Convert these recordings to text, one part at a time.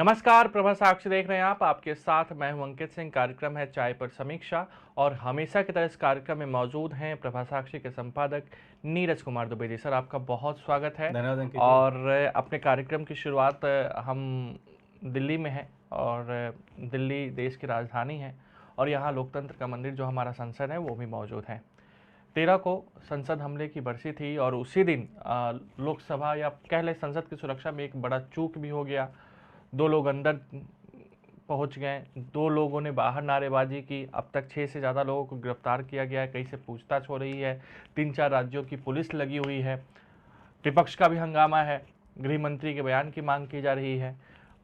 नमस्कार, प्रभा साक्षी देख रहे हैं आप। आपके साथ मैं हूं अंकित सिंह। कार्यक्रम है चाय पर समीक्षा और हमेशा की तरह इस कार्यक्रम में मौजूद हैं प्रभा साक्षी के संपादक नीरज कुमार दुबे जी। सर, आपका बहुत स्वागत है। धन्यवाद अंकित जी। और अपने कार्यक्रम की शुरुआत हम दिल्ली में हैं और दिल्ली देश की राजधानी है और यहाँ लोकतंत्र का मंदिर जो हमारा संसद है वो भी मौजूद है। 13 को संसद हमले की बरसी थी और उसी दिन लोकसभा या कह लें संसद की सुरक्षा में एक बड़ा चूक भी हो गया। 2 लोग अंदर पहुंच गए, 2 लोगों ने बाहर नारेबाजी की। अब तक 6 से ज़्यादा लोगों को गिरफ्तार किया गया है, कहीं से पूछताछ हो रही है। 3-4 राज्यों की पुलिस लगी हुई है। विपक्ष का भी हंगामा है, गृह मंत्री के बयान की मांग की जा रही है।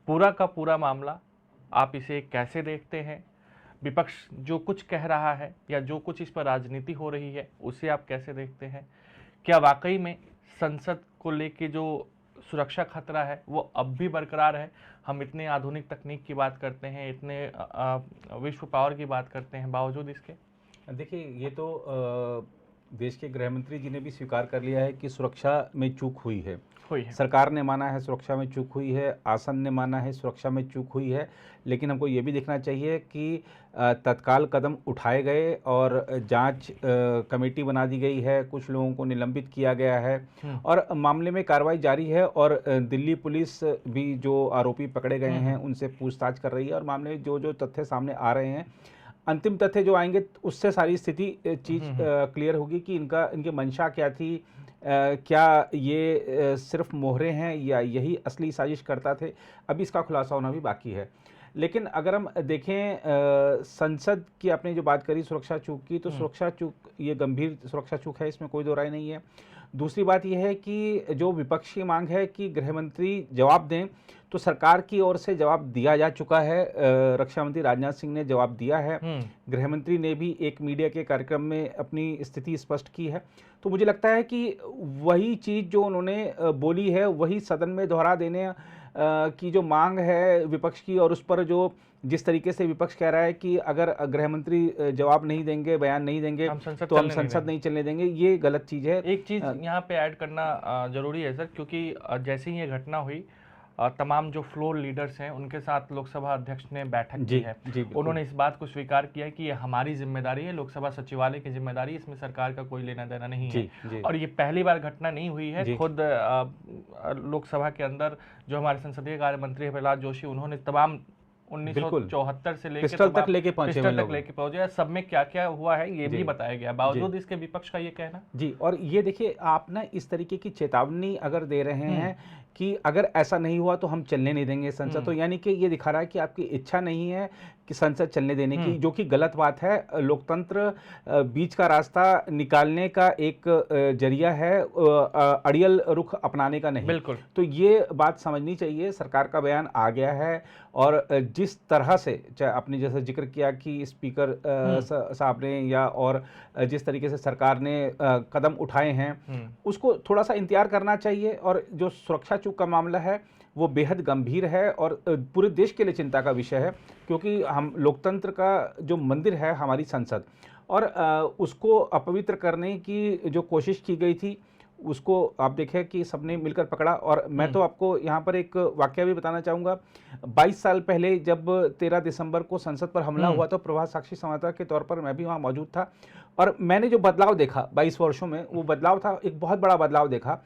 पूरा का पूरा मामला आप इसे कैसे देखते हैं? विपक्ष जो कुछ कह रहा है या जो कुछ इस पर राजनीति हो रही है उसे आप कैसे देखते हैं? क्या वाकई में संसद को लेके जो सुरक्षा खतरा है वो अब भी बरकरार है? हम इतने आधुनिक तकनीक की बात करते हैं, इतने विश्व पावर की बात करते हैं, बावजूद इसके देखिए, ये तो देश के गृह मंत्री जी ने भी स्वीकार कर लिया है कि सुरक्षा में चूक हुई है। सरकार ने माना है सुरक्षा में चूक हुई है, आसन ने माना है सुरक्षा में चूक हुई है। लेकिन हमको ये भी देखना चाहिए कि तत्काल कदम उठाए गए और जांच कमेटी बना दी गई है, कुछ लोगों को निलंबित किया गया है और मामले में कार्रवाई जारी है। और दिल्ली पुलिस भी जो आरोपी पकड़े गए हैं उनसे पूछताछ कर रही है और मामले में जो जो तथ्य सामने आ रहे हैं, अंतिम तथ्य जो आएंगे उससे सारी स्थिति चीज़ क्लियर होगी कि इनकी मंशा क्या थी। क्या ये सिर्फ मोहरे हैं या यही असली साजिश करता थे, अभी इसका खुलासा होना भी बाकी है। लेकिन अगर हम देखें संसद की आपने जो बात करी सुरक्षा चूक की, तो सुरक्षा चूक ये गंभीर सुरक्षा चूक है, इसमें कोई दो राय नहीं है। दूसरी बात यह है कि जो विपक्ष की मांग है कि गृह मंत्री जवाब दें, तो सरकार की ओर से जवाब दिया जा चुका है। रक्षा मंत्री राजनाथ सिंह ने जवाब दिया है। गृह मंत्री ने भी एक मीडिया के कार्यक्रम में अपनी स्थिति स्पष्ट की है। तो मुझे लगता है कि वही चीज़ जो उन्होंने बोली है वही सदन में दोहरा देने की जो मांग है विपक्ष की, और उस पर जो जिस तरीके से विपक्ष कह रहा है कि अगर गृह मंत्री जवाब नहीं देंगे, बयान नहीं देंगे तो हम संसद नहीं चलने देंगे, ये गलत चीज़ है। एक चीज़ यहाँ पे ऐड करना जरूरी है सर, क्योंकि जैसे ही ये घटना हुई तमाम जो फ्लोर लीडर्स हैं उनके साथ लोकसभा अध्यक्ष ने बैठक की है। उन्होंने इस बात को स्वीकार किया है कि ये हमारी जिम्मेदारी है, लोकसभा सचिवालय की जिम्मेदारी, इसमें सरकार का कोई लेना देना नहीं है। और ये पहली बार घटना नहीं हुई है। खुद लोकसभा के अंदर जो हमारे संसदीय कार्य मंत्री है प्रहलाद जोशी, उन्होंने तमाम 1974 से लेकर तक लेके पहुंचे, सब में क्या क्या हुआ है ये भी बताया गया। बावजूद इसके विपक्ष का ये कहना जी। और ये देखिए, आप ना इस तरीके की चेतावनी अगर दे रहे हैं कि अगर ऐसा नहीं हुआ तो हम चलने नहीं देंगे संसद, तो यानी कि ये दिखा रहा है कि आपकी इच्छा नहीं है कि संसद चलने देने की, जो कि गलत बात है। लोकतंत्र बीच का रास्ता निकालने का एक जरिया है, अड़ियल रुख अपनाने का नहीं। बिल्कुल। तो ये बात समझनी चाहिए। सरकार का बयान आ गया है और जिस तरह से आपने जैसा जिक्र किया कि स्पीकर साहब ने या और जिस तरीके से सरकार ने कदम उठाए हैं उसको थोड़ा सा इंतजार करना चाहिए। और जो सुरक्षा चूक का मामला है वो बेहद गंभीर है और पूरे देश के लिए चिंता का विषय है, क्योंकि हम लोकतंत्र का जो मंदिर है हमारी संसद, और उसको अपवित्र करने की जो कोशिश की गई थी उसको आप देखें कि सबने मिलकर पकड़ा। और मैं तो आपको यहाँ पर एक वाकया भी बताना चाहूँगा। 22 साल पहले जब 13 दिसंबर को संसद पर हमला हुआ तो प्रभा साक्षी संवाददाता के तौर पर मैं भी वहाँ मौजूद था और मैंने जो बदलाव देखा 22 वर्षों में, वो बदलाव था, एक बहुत बड़ा बदलाव देखा।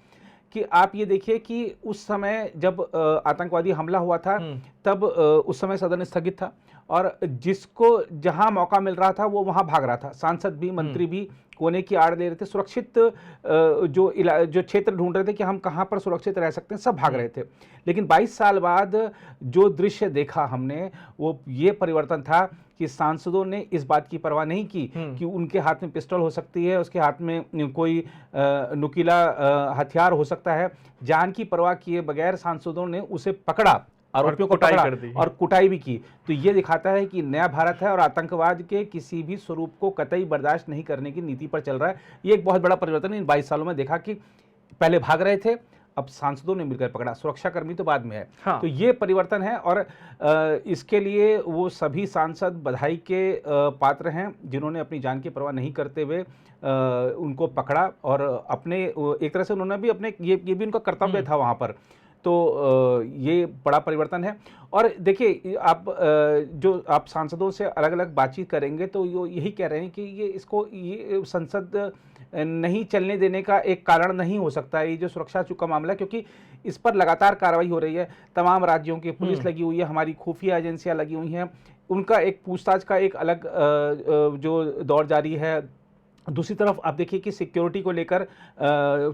कि आप ये देखिए कि उस समय जब आतंकवादी हमला हुआ था तब उस समय सदन स्थगित था और जिसको जहां मौका मिल रहा था वो वहां भाग रहा था। सांसद भी, मंत्री भी कोने की आड़ ले रहे थे, सुरक्षित जो क्षेत्र ढूंढ रहे थे कि हम कहां पर सुरक्षित रह सकते हैं, सब भाग रहे थे। लेकिन 22 साल बाद जो दृश्य देखा हमने वो ये परिवर्तन था कि सांसदों ने इस बात की परवाह नहीं की कि उनके हाथ में पिस्टल हो सकती है, उसके हाथ में कोई नुकीला हथियार हो सकता है। जान की परवाह किए बगैर सांसदों ने उसे पकड़ा, आरोपियों को पकड़ा और कुटाई भी की। तो ये दिखाता है कि नया भारत है और आतंकवाद के किसी भी स्वरूप को कतई बर्दाश्त नहीं करने की नीति पर चल रहा है। ये एक बहुत बड़ा परिवर्तन इन 22 सालों में देखा कि पहले भाग रहे थे, अब सांसदों ने मिलकर पकड़ा, सुरक्षाकर्मी तो बाद में है। हाँ। तो ये परिवर्तन है और इसके लिए वो सभी सांसद बधाई के पात्र हैं जिन्होंने अपनी जान की परवाह नहीं करते हुए उनको पकड़ा और अपने एक तरह से उन्होंने भी अपने ये भी उनका कर्तव्य था वहाँ पर तो ये बड़ा परिवर्तन है। और देखिए आप जो आप सांसदों से अलग अलग बातचीत करेंगे तो यही कह रहे हैं कि ये संसद नहीं चलने देने का एक कारण नहीं हो सकता है, ये जो सुरक्षा का मामला है, क्योंकि इस पर लगातार कार्रवाई हो रही है। तमाम राज्यों की पुलिस लगी हुई है, हमारी खुफिया एजेंसियां लगी हुई हैं, उनका एक पूछताछ का एक अलग जो दौर जारी है। दूसरी तरफ आप देखिए कि सिक्योरिटी को लेकर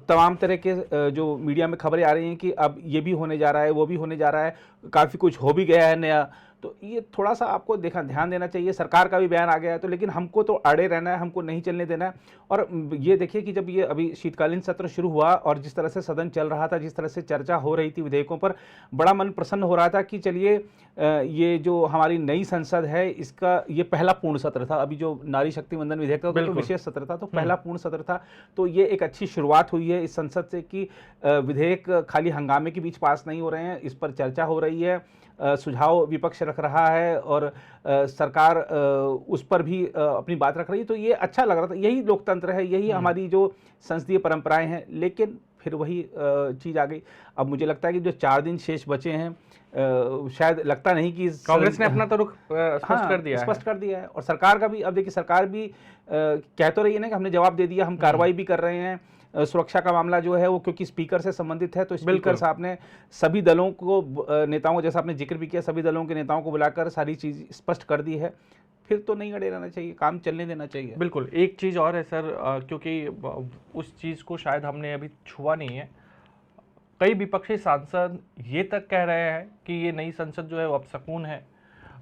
तमाम तरह के जो मीडिया में खबरें आ रही हैं कि अब ये भी होने जा रहा है, वो भी होने जा रहा है, काफ़ी कुछ हो भी गया है नया। तो ये थोड़ा सा आपको ध्यान देना चाहिए। सरकार का भी बयान आ गया है, तो लेकिन हमको तो अड़े रहना है, हमको नहीं चलने देना है। और ये देखिए कि जब ये अभी शीतकालीन सत्र शुरू हुआ और जिस तरह से सदन चल रहा था, जिस तरह से चर्चा हो रही थी विधेयकों पर, बड़ा मन प्रसन्न हो रहा था कि चलिए ये जो हमारी नई संसद है इसका ये पहला पूर्ण सत्र था। अभी जो नारी शक्ति वंदन विधेयक था तो विशेष सत्र था, तो पहला पूर्ण सत्र था। तो ये एक अच्छी शुरुआत हुई है इस संसद से कि विधेयक खाली हंगामे के बीच पास नहीं हो रहे हैं, इस पर चर्चा हो रही है, सुझाव विपक्ष रख रहा है और सरकार उस पर भी अपनी बात रख रही है। तो ये अच्छा लग रहा था। यही लोकतंत्र है, यही हमारी जो संसदीय परंपराएं हैं। लेकिन फिर वही चीज़ आ गई। अब मुझे लगता है कि जो 4 दिन शेष बचे हैं, शायद लगता नहीं कि कांग्रेस ने अपना तो रुख स्पष्ट कर दिया है। और सरकार का भी, अब देखिए सरकार भी कह तो रही है ना कि हमने जवाब दे दिया, हम कार्रवाई भी कर रहे हैं। सुरक्षा का मामला जो है वो क्योंकि स्पीकर से संबंधित है, तो स्पीकर साहब ने सभी दलों को, नेताओं को, जैसा आपने जिक्र भी किया, सभी दलों के नेताओं को बुलाकर सारी चीज़ स्पष्ट कर दी है। फिर तो नहीं अड़े रहना चाहिए, काम चलने देना चाहिए। बिल्कुल। एक चीज़ और है सर, क्योंकि उस चीज़ को शायद हमने अभी छुआ नहीं है। कई विपक्षी सांसद ये तक कह रहे हैं कि ये नई संसद जो है वो अपशकुन है,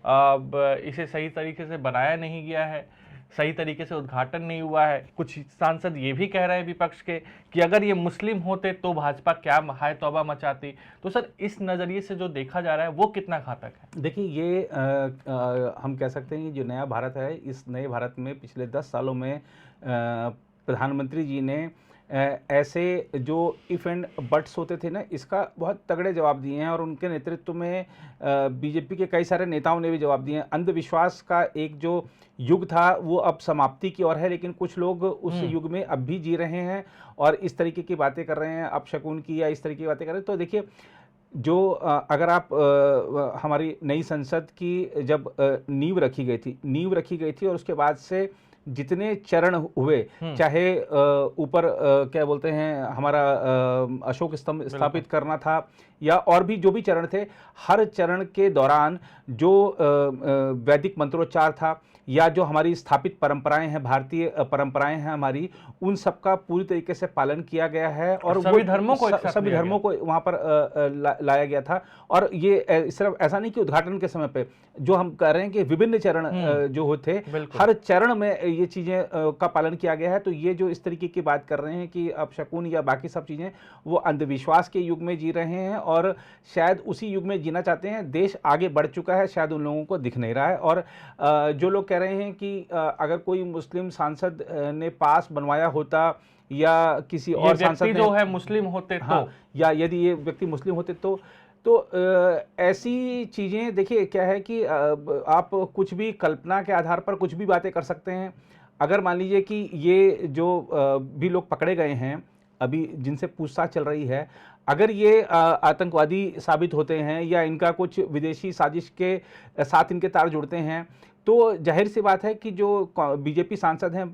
अब इसे सही तरीके से बनाया नहीं गया है, सही तरीके से उद्घाटन नहीं हुआ है। कुछ सांसद ये भी कह रहे हैं विपक्ष के कि अगर ये मुस्लिम होते तो भाजपा क्या हाय तौबा मचाती। तो सर इस नज़रिए से जो देखा जा रहा है वो कितना घातक है? देखिए ये हम कह सकते हैं कि जो नया भारत है, इस नए भारत में पिछले 10 सालों में प्रधानमंत्री जी ने ऐसे जो इफ एंड बट्स होते थे ना, इसका बहुत तगड़े जवाब दिए हैं। और उनके नेतृत्व में बीजेपी के कई सारे नेताओं ने भी जवाब दिए हैं। अंधविश्वास का एक जो युग था वो अब समाप्ति की ओर है, लेकिन कुछ लोग उस युग में अब भी जी रहे हैं और इस तरीके की बातें कर रहे हैं, अपशकुन की या इस तरीके की बातें कर रहे हैं। तो देखिए जो अगर आप हमारी नई संसद की जब नींव रखी गई थी और उसके बाद से जितने चरण हुए, चाहे ऊपर क्या बोलते हैं, हमारा अशोक स्तंभ स्थापित करना था या और भी जो भी चरण थे, हर चरण के दौरान जो वैदिक मंत्रोच्चार था या जो हमारी स्थापित परंपराएं हैं, भारतीय परंपराएं हैं हमारी, उन सब का पूरी तरीके से पालन किया गया है और सभी धर्मों को वहाँ पर लाया गया था। और ये सिर्फ ऐसा नहीं कि उद्घाटन के समय पे जो हम कह रहे हैं कि विभिन्न चरण जो होते, हर चरण में ये चीज़ें का पालन किया गया है। तो ये जो इस तरीके की बात कर रहे हैं कि अपशकुन या बाकी सब चीज़ें, वो अंधविश्वास के युग में जी रहे हैं और शायद उसी युग में जीना चाहते हैं। देश आगे बढ़ चुका है, शायद उन लोगों को दिख नहीं रहा है। और जो लोग कह रहे हैं कि अगर कोई मुस्लिम सांसद ने पास बनवाया होता या किसी और सांसद जो है मुस्लिम होते, हाँ, तो या यदि ये व्यक्ति मुस्लिम होते तो ऐसी चीज़ें, देखिए क्या है कि आप कुछ भी कल्पना के आधार पर कुछ भी बातें कर सकते हैं। अगर मान लीजिए कि ये जो भी लोग पकड़े गए हैं अभी, जिनसे पूछताछ चल रही है, अगर ये आतंकवादी साबित होते हैं या इनका कुछ विदेशी साजिश के साथ इनके तार जुड़ते हैं, तो जाहिर सी बात है कि जो बीजेपी सांसद हैं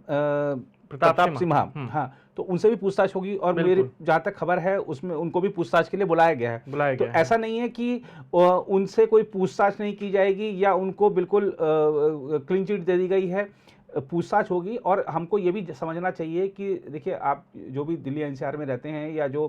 प्रताप सिम्हा, हाँ, तो उनसे भी पूछताछ होगी। और मेरी जहाँ तक खबर है उसमें उनको भी पूछताछ के लिए बुलाया गया है। तो ऐसा नहीं है कि उनसे कोई पूछताछ नहीं की जाएगी या उनको बिल्कुल क्लीन चिट दे दी गई है। पूछताछ होगी। और हमको ये भी समझना चाहिए कि देखिए, आप जो भी दिल्ली एनसीआर में रहते हैं या जो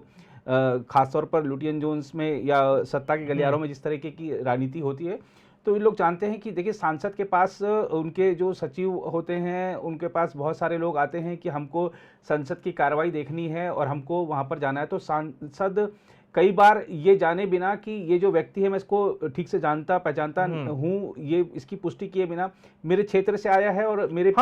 खासतौर पर लुटियन जोन्स में या सत्ता के गलियारों में जिस तरीके की राजनीति होती है, तो ये लोग जानते हैं कि देखिए, सांसद के पास उनके जो सचिव होते हैं, उनके पास बहुत सारे लोग आते हैं कि हमको संसद की कार्रवाई देखनी है और हमको वहाँ पर जाना है। तो सांसद कई बार ये जाने बिना कि ये जो व्यक्ति है मैं इसको ठीक से जानता पहचानता हूँ, ये इसकी पुष्टि किए बिना मेरे क्षेत्र से आया है और मेरे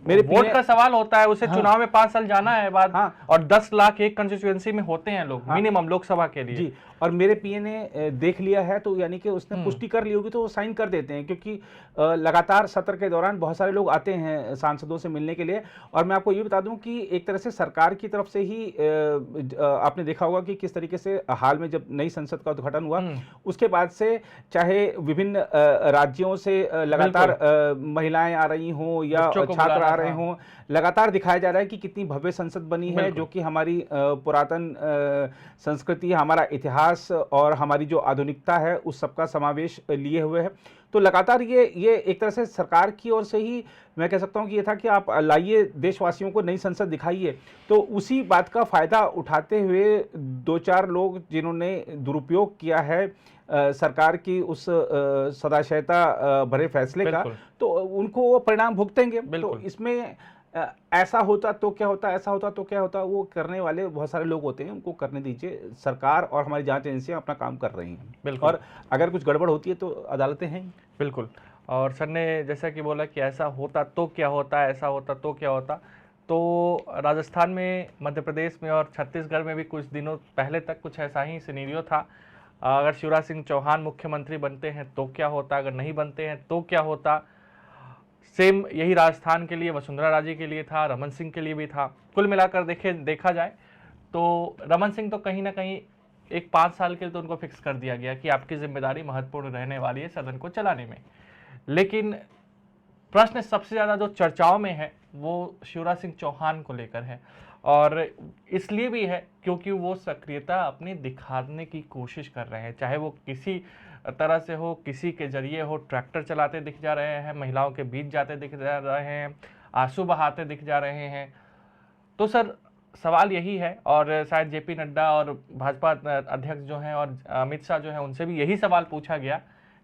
मेरे वोट का सवाल होता है, उसे चुनाव में 5 साल जाना है बाद, और 10 लाख एक कंस्टिट्यूएंसी में होते हैं लोग मिनिमम लोकसभा के लिए जी। और मेरे पीए ने देख लिया है, तो यानी कि उसने पुष्टि कर ली होगी तो वो साइन कर देते हैं, क्योंकि लगातार सत्र के दौरान बहुत सारे लोग आते हैं सांसदों से मिलने के लिए। और मैं आपको ये बता दूं कि एक तरह से सरकार की तरफ से ही आपने देखा होगा कि किस तरीके से हाल में जब नई संसद का उद्घाटन हुआ उसके बाद से चाहे विभिन्न राज्यों से लगातार महिलाएं आ रही हों या छात्र आ रहे हों, लगातार दिखाया जा रहा है कि कितनी भव्य संसद बनी है, जो कि हमारी पुरातन संस्कृति, हमारा इतिहास और हमारी जो आधुनिकता है उस सबका समावेश लिए हुए है। तो लगातार ये एक तरह से सरकार की ओर से ही मैं कह सकता हूं कि ये था कि आप लाइए, देशवासियों को नई संसद दिखाइए। तो उसी बात का फायदा उठाते हुए 2-4 लोग जिन्होंने दुरुपयोग किया है सरकार की उस सदाशयता भरे फैसले का, तो उनको वो परिणाम भुगतेंगे। तो इसमें ऐसा होता तो क्या होता, ऐसा होता तो क्या होता, वो करने वाले बहुत सारे लोग होते हैं, उनको करने दीजिए। सरकार और हमारी जांच एजेंसियां अपना काम कर रही हैं, और अगर कुछ गड़बड़ होती है तो अदालतें हैं। बिल्कुल। और सर ने जैसा कि बोला कि ऐसा होता तो क्या होता, ऐसा होता तो क्या होता, तो राजस्थान में, मध्य प्रदेश में और छत्तीसगढ़ में भी कुछ दिनों पहले तक कुछ ऐसा ही सिनेरियो था। अगर शिवराज सिंह चौहान मुख्यमंत्री बनते हैं तो क्या होता, अगर नहीं बनते हैं तो क्या होता। सेम यही राजस्थान के लिए, वसुंधरा राजे के लिए था, रमन सिंह के लिए भी था। कुल मिलाकर देखा जाए तो रमन सिंह तो कहीं ना कहीं एक 5 साल के लिए तो उनको फिक्स कर दिया गया कि आपकी जिम्मेदारी महत्वपूर्ण रहने वाली है सदन को चलाने में। लेकिन प्रश्न सबसे ज़्यादा जो चर्चाओं में है वो शिवराज सिंह चौहान को लेकर है, और इसलिए भी है क्योंकि वो सक्रियता अपनी दिखाने की कोशिश कर रहे हैं, चाहे वो किसी तरह से हो, किसी के जरिए हो। ट्रैक्टर चलाते दिख जा रहे हैं, महिलाओं के बीच जाते दिख जा रहे हैं, आंसू बहाते दिख जा रहे हैं। तो सर सवाल यही है, और शायद जेपी नड्डा और भाजपा अध्यक्ष जो हैं और अमित शाह जो हैं उनसे भी यही सवाल पूछा गया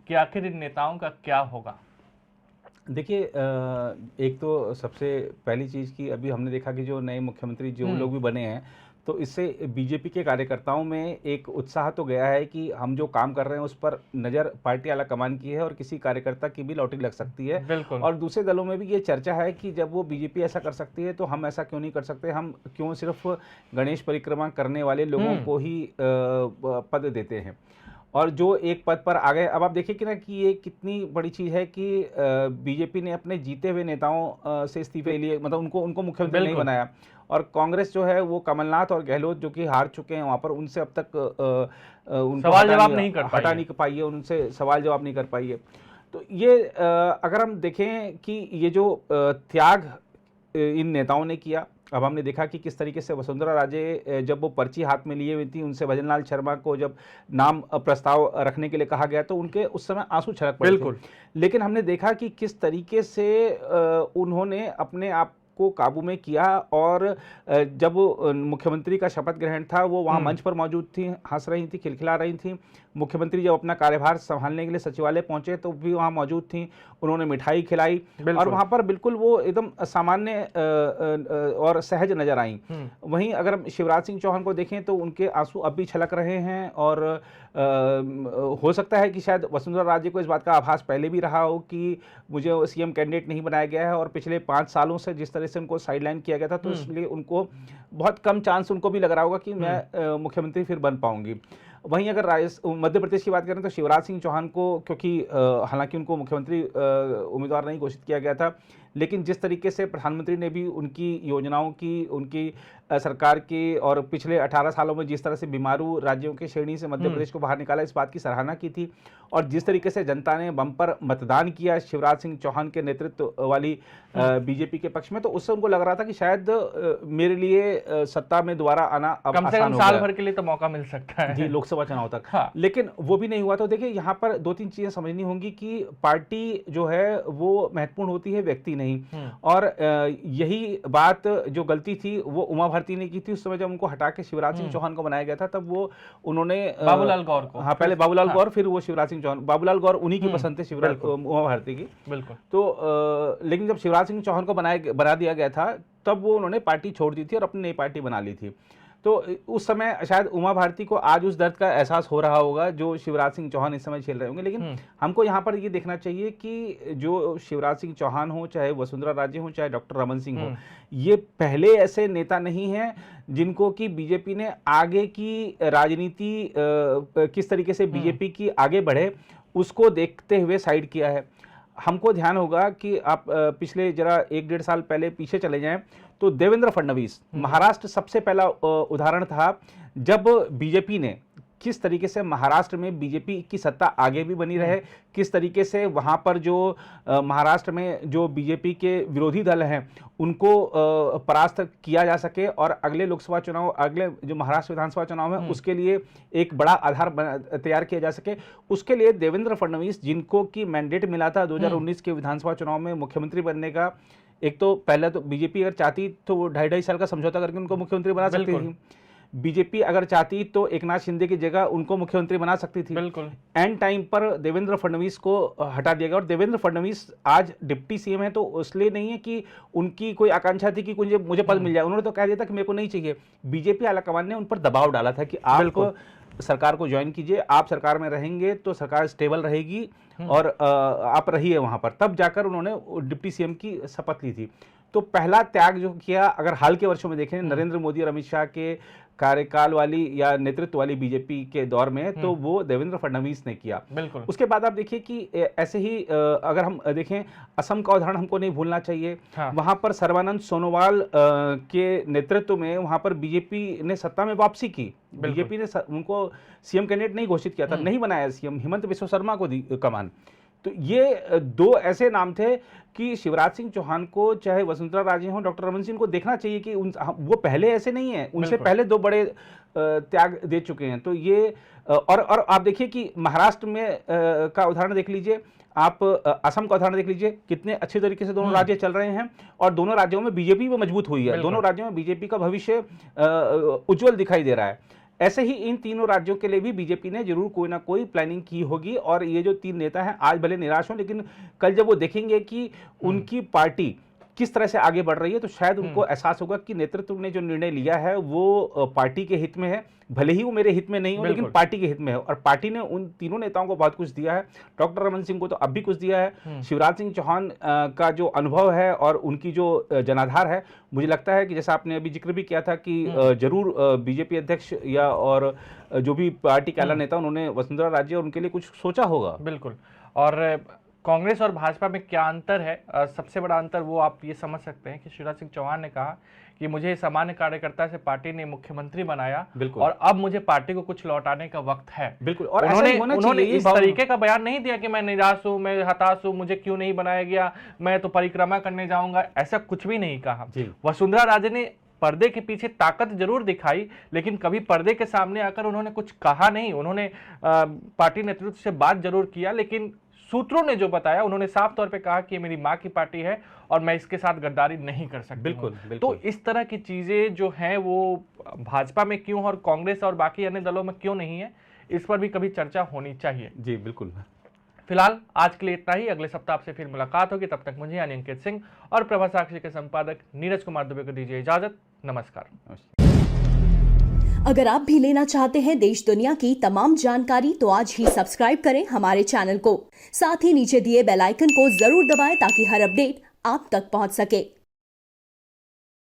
कि आखिर इन नेताओं का क्या होगा। देखिए, एक तो सबसे पहली चीज़ कि अभी हमने देखा कि जो नए मुख्यमंत्री जो लोग भी बने हैं, तो इससे बीजेपी के कार्यकर्ताओं में एक उत्साह तो गया है कि हम जो काम कर रहे हैं उस पर नज़र पार्टी आला कमान की है और किसी कार्यकर्ता की भी लॉटरी लग सकती है। और दूसरे दलों में भी ये चर्चा है कि जब वो बीजेपी ऐसा कर सकती है तो हम ऐसा क्यों नहीं कर सकते, हम क्यों सिर्फ गणेश परिक्रमा करने वाले लोगों को ही पद देते हैं और जो एक पद पर आ गए। अब आप देखिए कि ना कि ये कितनी बड़ी चीज़ है कि बीजेपी ने अपने जीते हुए नेताओं से इस्तीफे लिए, मतलब उनको मुख्यमंत्री नहीं बनाया, और कांग्रेस जो है वो कमलनाथ और गहलोत जो कि हार चुके हैं वहाँ पर, उनसे अब तक उनको सवाल जवाब नहीं पाई है, उनसे सवाल जवाब नहीं कर पाई है। तो ये अगर हम देखें कि ये जो त्याग इन नेताओं ने किया, अब हमने देखा कि किस तरीके से वसुंधरा राजे जब वो पर्ची हाथ में लिए हुई थी, उनसे भजनलाल शर्मा को जब नाम प्रस्ताव रखने के लिए कहा गया तो उनके उस समय आंसू छलक पड़े थे। लेकिन हमने देखा कि किस तरीके से उन्होंने अपने आप को काबू में किया, और जब मुख्यमंत्री का शपथ ग्रहण था वो वहाँ मंच पर मौजूद थी, हंस रही थी, खिलखिला रही थी। मुख्यमंत्री जब अपना कार्यभार संभालने के लिए सचिवालय पहुंचे तो भी वहाँ मौजूद थी, उन्होंने मिठाई खिलाई और वहाँ पर बिल्कुल वो एकदम सामान्य और सहज नजर आई। वहीं अगर शिवराज सिंह चौहान को देखें तो उनके आंसू अब भी छलक रहे हैं, और हो सकता है कि शायद वसुंधरा राजे को इस बात का आभास पहले भी रहा हो कि मुझे सीएम कैंडिडेट नहीं बनाया गया है, और पिछले 5 सालों से जिस तरह से उनको साइडलाइन किया गया था तो इसलिए उनको बहुत कम चांस उनको भी लग रहा होगा कि मैं मुख्यमंत्री फिर बन पाऊंगी। वहीं अगर मध्य प्रदेश की बात करें तो शिवराज सिंह चौहान को, क्योंकि हालांकि उनको मुख्यमंत्री उम्मीदवार नहीं घोषित किया गया था, लेकिन जिस तरीके से प्रधानमंत्री ने भी उनकी योजनाओं की, उनकी सरकार की, और पिछले 18 सालों में जिस तरह से बीमारू राज्यों की श्रेणी से मध्य प्रदेश को बाहर निकाला, इस बात की सराहना की थी। और जिस तरीके से जनता ने बम्पर मतदान किया शिवराज सिंह चौहान के नेतृत्व वाली बीजेपी के पक्ष में, तो उससे उनको लग रहा था कि शायद मेरे लिए सत्ता में दोबारा आना अब कम से कम साल भर के लिए तो मौका मिल सकता है जी, लोकसभा चुनाव तक। लेकिन वो भी नहीं हुआ। तो देखिए, यहाँ पर 2-3 चीजें समझनी होंगी कि पार्टी जो है वो महत्वपूर्ण होती है, व्यक्ति नहीं। और यही बात, जो गलती थी वो उमा भारती ने की थी उस समय जब उनको हटा के शिवराज सिंह चौहान को बनाया गया था। तब वो उन्होंने बाबूलाल गौर को, पहले बाबूलाल गौर, फिर वो शिवराज सिंह चौहान। बाबूलाल गौर उन्हीं की पसंद थे, शिवराज उमा भारती की। बिल्कुल। तो लेकिन जब शिवराज सिंह चौहान को बना दिया गया था तब वो उन्होंने पार्टी छोड़ दी थी और अपनी नई पार्टी बना ली थी। तो उस समय शायद उमा भारती को आज उस दर्द का एहसास हो रहा होगा जो शिवराज सिंह चौहान इस समय झेल रहे होंगे। लेकिन हमको यहाँ पर ये देखना चाहिए कि जो शिवराज सिंह चौहान हो, चाहे वसुंधरा राजे हो, चाहे डॉक्टर रमन सिंह हो, ये पहले ऐसे नेता नहीं हैं जिनको कि बीजेपी ने आगे की राजनीति किस तरीके से बीजेपी की आगे बढ़े उसको देखते हुए साइड किया है। हमको ध्यान होगा कि आप पिछले जरा 1-1.5 साल पहले पीछे चले जाएं तो देवेंद्र फडणवीस, महाराष्ट्र सबसे पहला उदाहरण था जब बीजेपी ने किस तरीके से महाराष्ट्र में बीजेपी की सत्ता आगे भी बनी रहे, किस तरीके से वहाँ पर जो महाराष्ट्र में जो बीजेपी के विरोधी दल हैं उनको परास्त किया जा सके और अगले लोकसभा चुनाव, अगले जो महाराष्ट्र विधानसभा चुनाव है उसके लिए एक बड़ा आधार तैयार किया जा सके, उसके लिए देवेंद्र फडणवीस, जिनको की मैंडेट मिला था 2019 के विधानसभा चुनाव में मुख्यमंत्री बनने का, एक तो पहले तो बीजेपी अगर चाहती तो वो 2.5 साल का समझौता करके उनको मुख्यमंत्री बना सकती थी। बीजेपी अगर चाहती तो एकनाथ शिंदे की जगह उनको मुख्यमंत्री बना सकती थी। बिल्कुल। एंड टाइम पर देवेंद्र फडणवीस को हटा दिया गया और देवेंद्र फडणवीस आज डिप्टी सीएम है तो इसलिए नहीं है कि उनकी कोई आकांक्षा थी कि मुझे पद मिल जाए, उन्होंने तो कह दिया था कि मेरे को नहीं चाहिए। बीजेपी आलाकमान ने उन पर दबाव डाला था कि आप सरकार को ज्वाइन कीजिए, आप सरकार में रहेंगे तो सरकार स्टेबल रहेगी और आप रहिए वहां पर, तब जाकर उन्होंने डिप्टी सीएम की शपथ ली थी। तो पहला त्याग जो किया, अगर हाल के वर्षों में देखें नरेंद्र मोदी और अमित शाह के कार्यकाल वाली या नेतृत्व वाली बीजेपी के दौर में, तो वो देवेंद्र फडणवीस ने किया। बिल्कुल। उसके बाद आप देखिए कि ऐसे ही अगर हम देखें असम का उदाहरण हमको नहीं भूलना चाहिए। हाँ। वहां पर सर्बानंद सोनोवाल के नेतृत्व में वहां पर बीजेपी ने सत्ता में वापसी की। बीजेपी ने उनको सीएम कैंडिडेट नहीं घोषित किया था, नहीं बनाया सीएम, हिमंत बिस्वा शर्मा को दी कमान। तो ये दो ऐसे नाम थे कि शिवराज सिंह चौहान को, चाहे वसुंधरा राजे हों, डॉक्टर रमन सिंह को देखना चाहिए कि वो पहले ऐसे नहीं है, उनसे पहले दो बड़े त्याग दे चुके हैं। तो ये और आप देखिए कि महाराष्ट्र में का उदाहरण देख लीजिए, आप असम का उदाहरण देख लीजिए, कितने अच्छे तरीके से दोनों राज्य चल रहे हैं और दोनों राज्यों में बीजेपी भी मजबूत हुई है, दोनों राज्यों में बीजेपी का भविष्य उज्जवल दिखाई दे रहा है। ऐसे ही इन तीनों राज्यों के लिए भी बीजेपी ने जरूर कोई ना कोई प्लानिंग की होगी और ये जो तीन नेता हैं आज भले निराश हों, लेकिन कल जब वो देखेंगे कि उनकी पार्टी किस तरह से आगे बढ़ रही है तो शायद उनको एहसास होगा कि नेतृत्व ने जो निर्णय लिया है वो पार्टी के हित में है, भले ही वो मेरे हित में नहीं हो लेकिन पार्टी के हित में है। और पार्टी ने उन तीनों नेताओं को बहुत कुछ दिया है, डॉक्टर रमन सिंह को तो अब भी कुछ दिया है, शिवराज सिंह चौहान का जो अनुभव है और उनकी जो जनाधार है, मुझे लगता है कि जैसा आपने अभी जिक्र भी किया था कि जरूर बीजेपी अध्यक्ष या और जो भी पार्टी के आला नेता उन्होंने वसुंधरा राजे और उनके लिए कुछ सोचा होगा। बिल्कुल। और कांग्रेस और भाजपा में क्या अंतर है? सबसे बड़ा अंतर वो आप ये समझ सकते हैं कि शिवराज सिंह चौहान ने कहा कि मुझे सामान्य कार्यकर्ता से पार्टी ने मुख्यमंत्री बनाया और अब मुझे पार्टी को कुछ लौटाने का वक्त है। बिल्कुल। और उन्होंने इस तरीके का बयान नहीं दिया कि मैं निराश हूं, मैं हताश हूं, मुझे क्यों नहीं बनाया गया, मैं तो परिक्रमा करने जाऊंगा, ऐसा कुछ भी नहीं कहा। वसुंधरा राजे ने पर्दे के पीछे ताकत जरूर दिखाई, लेकिन कभी पर्दे के सामने आकर उन्होंने कुछ कहा नहीं। उन्होंने पार्टी नेतृत्व से बात जरूर किया, लेकिन सूत्रों ने जो बताया उन्होंने साफ तौर पे कहा कि मेरी मां की पार्टी है और मैं इसके साथ गद्दारी नहीं कर सकती। बिल्कुल। तो इस तरह की चीजें जो हैं वो भाजपा में क्यों और कांग्रेस और बाकी अन्य दलों में क्यों नहीं है, इस पर भी कभी चर्चा होनी चाहिए। जी बिल्कुल। फिलहाल आज के लिए इतना ही। अगले सप्ताह आपसे फिर मुलाकात होगी, तब तक मुझे यानी अंकित सिंह और प्रभा साक्षी के संपादक नीरज कुमार दुबे को दीजिए इजाजत। नमस्कार। अगर आप भी लेना चाहते हैं देश दुनिया की तमाम जानकारी तो आज ही सब्सक्राइब करें हमारे चैनल को। साथ ही नीचे दिए बेल आइकन को जरूर दबाएं ताकि हर अपडेट आप तक पहुंच सके।